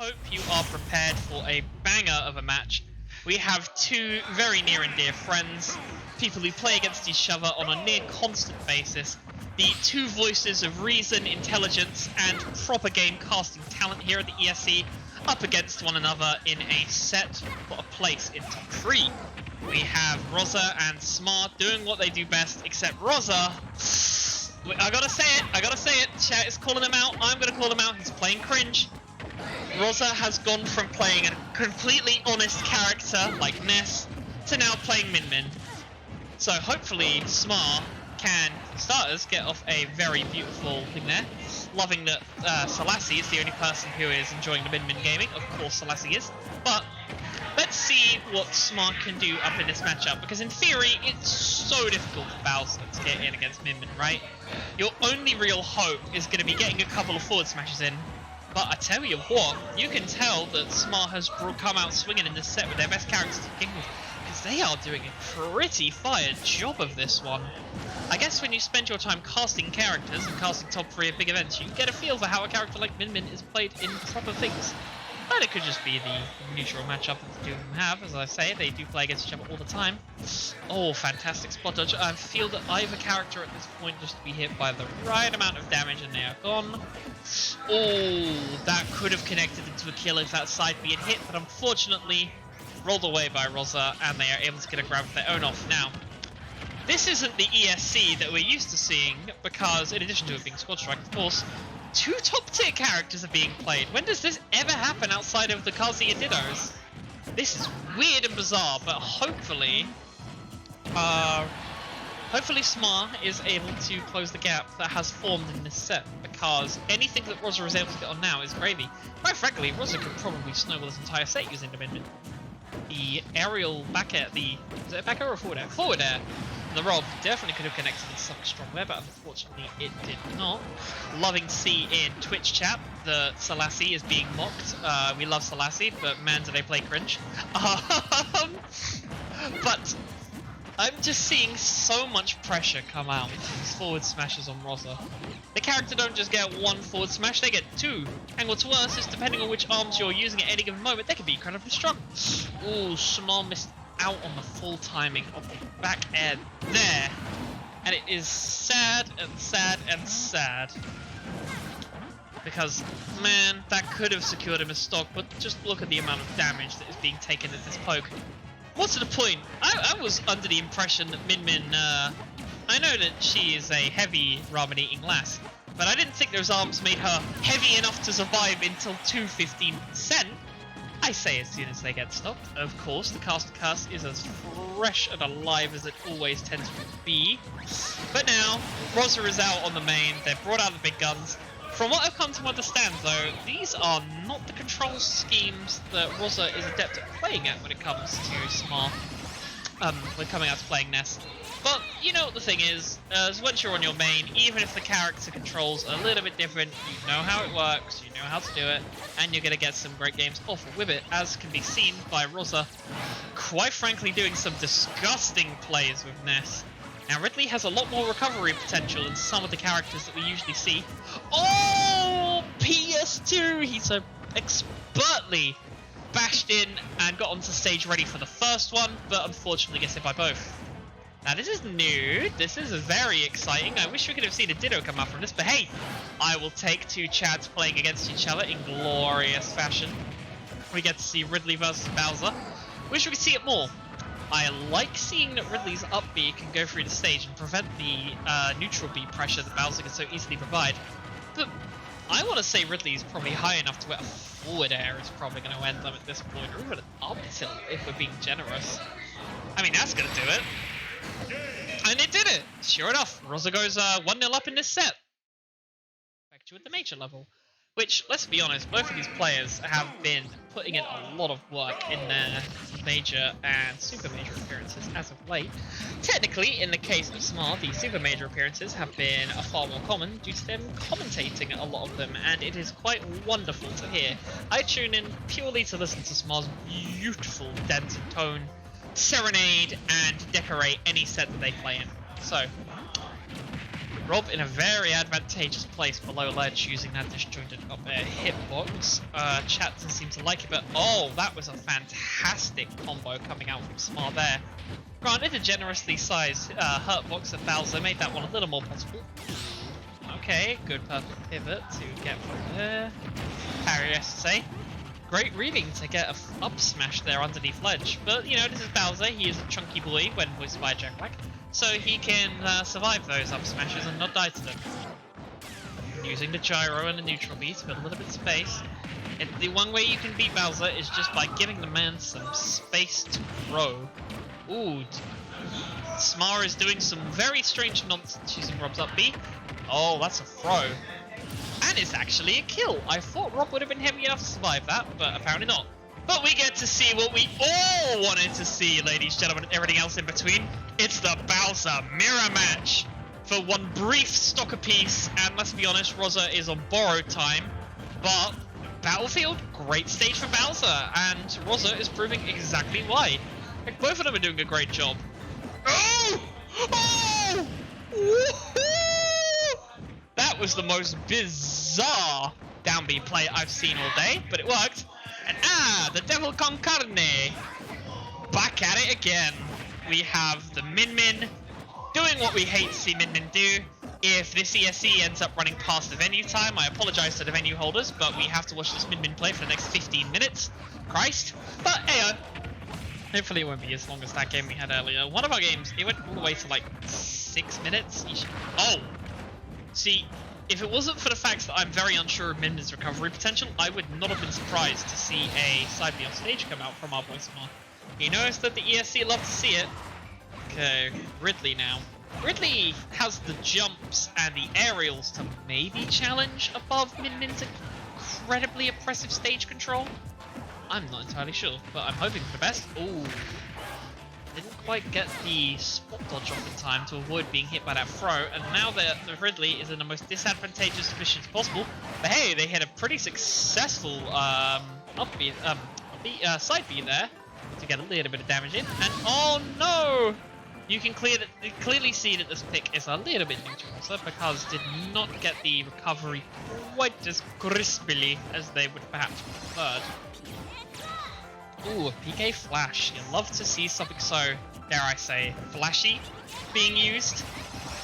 hope you are prepared for a banger of a match. We have two very near and dear friends, people who play against each other on a near constant basis, the two voices of reason, intelligence, and proper game casting talent here at the ESC, up against one another in a set for a place in top 3. We have Rozza and Smart doing what they do best, except Rozza, I gotta say it, chat is calling him out, I'm gonna call him out, he's playing cringe. Rozza has gone from playing a completely honest character like Ness to now playing Min Min. So hopefully Smart can, for starters, get off a very beautiful thing there. Loving that Selassie is the only person who is enjoying the Min Min gaming. Of course Selassie is. But let's see what Smart can do up in this matchup, because in theory it's so difficult for Bowser to get in against Min Min, right? Your only real hope is going to be getting a couple of forward smashes in. But I tell you what, you can tell that Smart has come out swinging in this set with their best characters to begin with, because they are doing a pretty fired job of this one. I guess when you spend your time casting characters and casting top 3 at big events, you get a feel for how a character like Min Min is played in proper things. And it could just be the neutral matchup that the two of them have. As I say, they do play against each other all the time. Oh, fantastic spot dodge. I feel that either character at this point just to be hit by the right amount of damage and they are gone. Oh, that could have connected into a kill if that side B had hit, but unfortunately rolled away by Rozza, and they are able to get a grab of their own off. Now, this isn't the ESC that we're used to seeing, because in addition to it being Squad Strike, of course, 2 top tier characters are being played. When does this ever happen outside of the Kazi and Dittos? This is weird and bizarre, but hopefully Smart is able to close the gap that has formed in this set, because anything that Rozza is able to get on now is gravy. Quite frankly, Rozza could probably snowball this entire set using the Min Min. The aerial back air, is it a back air or forward air? Forward air! The R.O.B definitely could have connected in such strong way, but unfortunately it did not. Loving to see in Twitch chat that Selassie is being mocked. We love Selassie, but man do they play cringe. But I'm just seeing so much pressure come out with these forward smashes on Rozza. The character don't just get 1 forward smash, they get 2. And what's worse is, depending on which arms you're using at any given moment, they can be incredibly strong. Ooh, Small missed out on the full timing of the back air there. And it is sad and sad and sad. Because, man, that could have secured him a stock, but just look at the amount of damage that is being taken at this poke. What's the point? I was under the impression that Min Min, I know that she is a heavy ramen eating lass, but I didn't think those arms made her heavy enough to survive until 215%. I say as soon as they get stopped. Of course, the caster curse is as fresh and alive as it always tends to be. But now, Rozza is out on the main, they've brought out the big guns. From what I've come to understand though, these are not the control schemes that Rozza is adept at playing at when it comes to Smart, when coming out to playing Ness. But you know what the thing is once you're on your main, even if the character controls a little bit different, you know how it works, you know how to do it, and you're going to get some great games off with it, as can be seen by Rozza, quite frankly doing some disgusting plays with Ness. Now Ridley has a lot more recovery potential than some of the characters that we usually see. Oh, PS2! He so expertly bashed in and got onto stage ready for the first one, but unfortunately gets hit by both. Now this is new, this is very exciting. I wish we could have seen a Ditto come out from this, but hey, I will take 2 Chads playing against each other in glorious fashion. We get to see Ridley versus Bowser. Wish we could see it more. I like seeing that Ridley's up B can go through the stage and prevent the neutral B pressure that Bowser can so easily provide. But I want to say Ridley is probably high enough to where a forward air is probably going to end them at this point, or even an up tilt if we're being generous. I mean, that's going to do it. And it did it! Sure enough, Rozza goes 1-0 up in this set. Back to at the major level. Which, let's be honest, both of these players have been putting in a lot of work in their major and super major appearances as of late. Technically, in the case of Smart, the super major appearances have been far more common due to them commentating a lot of them, and it is quite wonderful to hear. I tune in purely to listen to Smart's beautiful dense tone, serenade and decorate any set that they play in. So, R.O.B in a very advantageous place below ledge using that disjointed hitbox. Chat doesn't seem to like it, but oh, that was a fantastic combo coming out from Smart there. Granted, a generously sized hurtbox at Bowser made that one a little more possible. Okay, good perfect pivot to get from there. Parry SSA. Great reading to get a up smash there underneath ledge. But, you know, this is Bowser. He is a chunky boy when voiced by Jack Black. So he can survive those up smashes and not die to them. Using the gyro and the neutral B to build a little bit of space. And the one way you can beat Bowser is just by giving the man some space to grow. Ooh. Smar is doing some very strange nonsense using R.O.B's up B. Oh, that's a throw. And it's actually a kill. I thought R.O.B would have been heavy enough to survive that, but apparently not. But we get to see what we all wanted to see, ladies, gentlemen, and everything else in between. It's the Bowser mirror match for one brief stock apiece. And let's be honest, Rozza is on borrowed time. But Battlefield, great stage for Bowser. And Rozza is proving exactly why. Like, both of them are doing a great job. Oh! Oh! Woohoo! That was the most bizarre down B play I've seen all day, but it worked. And the Devil Con Carne. Back at it again. We have the Min Min doing what we hate to see Min Min do. If this ESC ends up running past the venue time, I apologize to the venue holders, but we have to watch this Min Min play for the next 15 minutes. Christ. But hey, hopefully it won't be as long as that game we had earlier. One of our games, it went all the way to like 6 minutes. Oh! See, if it wasn't for the fact that I'm very unsure of Min Min's recovery potential, I would not have been surprised to see a side B on stage come out from our boy Smart. He knows that the ESC love to see it. Okay, Ridley now. Ridley has the jumps and the aerials to maybe challenge above Min Min's incredibly oppressive stage control. I'm not entirely sure, but I'm hoping for the best. Ooh. Didn't quite get the spot dodge off in time to avoid being hit by that throw, and now the Ridley is in the most disadvantageous position possible. But hey, they hit a pretty successful side B there to get a little bit of damage in. And oh no! You can clearly see that this pick is a little bit new to Rozza because did not get the recovery quite as crispily as they would perhaps preferred. Ooh, a PK Flash. You love to see something so, dare I say, flashy being used.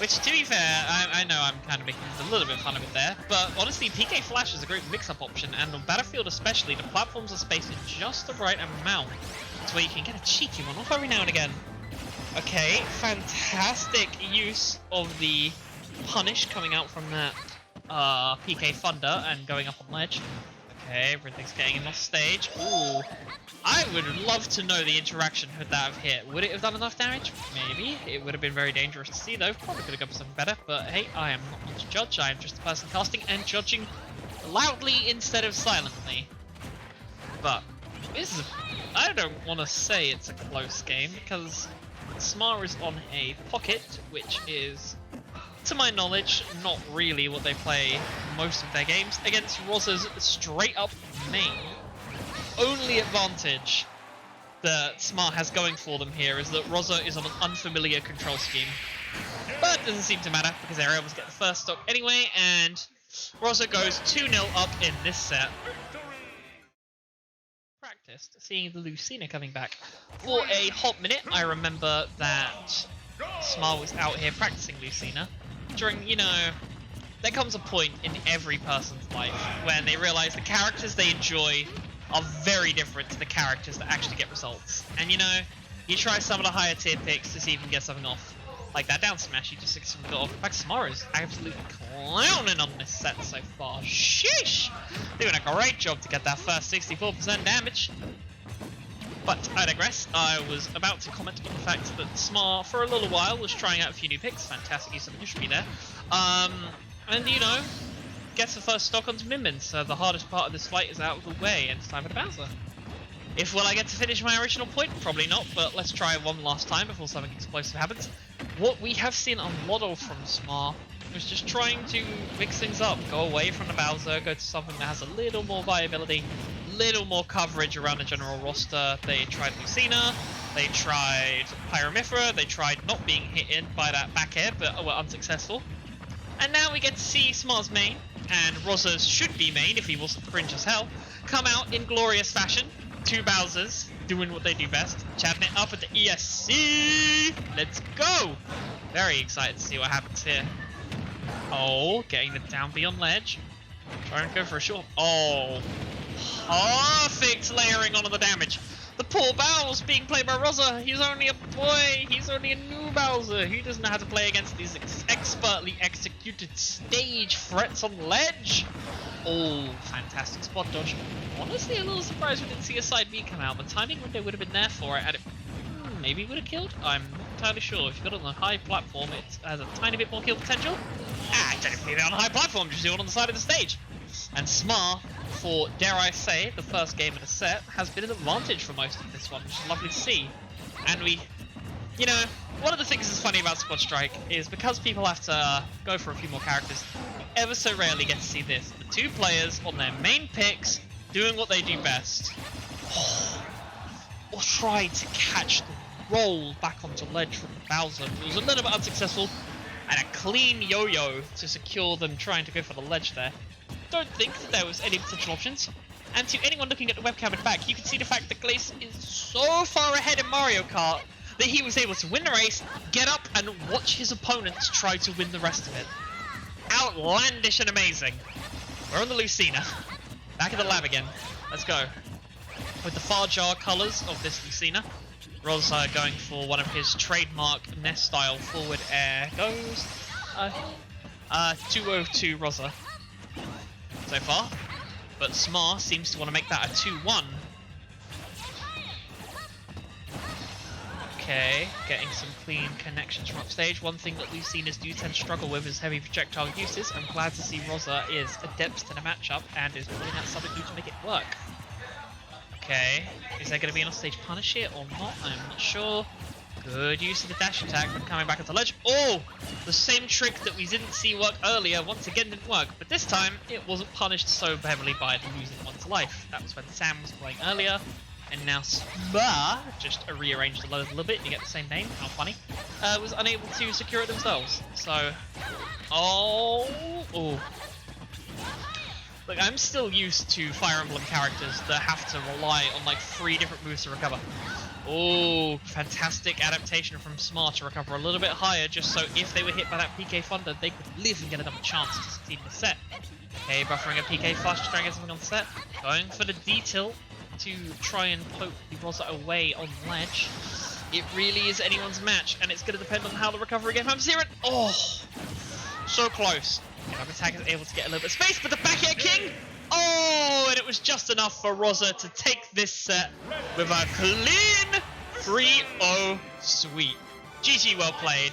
Which, to be fair, I know I'm kind of making a little bit fun of it there, but honestly, PK Flash is a great mix-up option, and on Battlefield especially, the platforms are spaced in just the right amount. That's where you can get a cheeky one off every now and again. Okay, fantastic use of the punish coming out from that PK Thunder and going up on ledge. Okay, everything's getting him off stage. Ooh. I would love to know the interaction would that have hit. Would it have done enough damage? Maybe. It would have been very dangerous to see though. Probably could have gone for something better. But hey, I am not one to judge. I am just a person casting and judging loudly instead of silently. But this is I don't want to say it's a close game because Smar is on a pocket, which is, to my knowledge, not really what they play most of their games. Against Rozza's straight up main, only advantage that Smart has going for them here is that Rozza is on an unfamiliar control scheme. But it doesn't seem to matter because they're able to get the first stock anyway, and Rozza goes 2-0 up in this set. Practiced seeing the Lucina coming back. For a hot minute, I remember that Smart was out here practicing Lucina. During, you know, there comes a point in every person's life when they realize the characters they enjoy are very different to the characters that actually get results. And you know, you try some of the higher tier picks to see if you can get something off. Like that down smash, you just get something off. In fact, Samara is absolutely clowning on this set so far. Sheesh! Doing a great job to get that first 64% damage. But I digress. I was about to comment on the fact that Smar, for a little while, was trying out a few new picks. Fantastic use of initial there. And you know, gets the first stock onto Min Min, so the hardest part of this fight is out of the way, and it's time for the Bowser. If will I get to finish my original point? Probably not, but let's try it one last time before something explosive happens. What we have seen a lot of from Smar was just trying to mix things up, go away from the Bowser, go to something that has a little more viability, little more coverage around the general roster. They tried Lucina, they tried Pyromithra, they tried not being hit in by that back air, but were unsuccessful. And now we get to see Smart's main, and Rozza's should-be main, if he wasn't cringe as hell, come out in glorious fashion. 2 Bowsers doing what they do best, chatting it up at the ESC. Let's go! Very excited to see what happens here. Oh, getting the down B on ledge. Trying to go for a short. Oh, perfect layering on the damage. The poor Bowser being played by Rozza. He's only a boy. He's only a new Bowser. He doesn't know how to play against these expertly executed stage threats on ledge. Oh, fantastic spot dodge. Honestly, a little surprised we didn't see a side B come out. The timing window would have been there for it, and it maybe would have killed. I'm not entirely sure. If you got it on a high platform, it has a tiny bit more kill potential. I don't believe it on a high platform. Just do it on the side of the stage. And Smar, for, dare I say, the first game of the set, has been an advantage for most of this one, which is lovely to see. And we, you know, one of the things that's funny about Squad Strike is because people have to go for a few more characters, you ever so rarely get to see this. The 2 players on their main picks doing what they do best. Or try to catch the roll back onto ledge from Bowser. It was a little bit unsuccessful, and a clean yo-yo to secure them trying to go for the ledge there. Don't think that there was any potential options. And to anyone looking at the webcam in back, you can see the fact that Glace is so far ahead in Mario Kart that he was able to win the race, get up and watch his opponents try to win the rest of it. Outlandish and amazing. We're on the Lucina. Back in the lab again. Let's go. With the far jar colours of this Lucina. Rozza going for one of his trademark Ness style forward air goes. 202 Rozza so far, but Smar seems to want to make that a 2-1. Okay, getting some clean connections from upstage. One thing that Lucinas do tend to struggle with is heavy projectile uses. I'm glad to see Rozza is adept in a matchup and is pulling out something new to make it work. Okay, is there going to be an offstage punish here or not? I'm not sure. Good use of the dash attack when coming back at the ledge. Oh! The same trick that we didn't see work earlier once again didn't work, but this time it wasn't punished so heavily by losing one's life. That was when Sam was playing earlier, and now Spa, just rearranged the load a little bit, you get the same name, how funny, was unable to secure it themselves. So, oh. Look, I'm still used to Fire Emblem characters that have to rely on like 3 different moves to recover. Oh, fantastic adaptation from Smart to recover a little bit higher, just so if they were hit by that PK Thunder, they could live and get another chance to succeed in the set. Okay, buffering a PK fast, just trying to get something on the set. Going for the detail to try and poke the Rozza away on ledge. It really is anyone's match, and it's going to depend on how the recovery game happens here. Oh, so close. Another attack is able to get a little bit of space, but the back air king! Oh, and it was just enough for Rozza to take this set with a clean 3-0 sweep. GG, well played.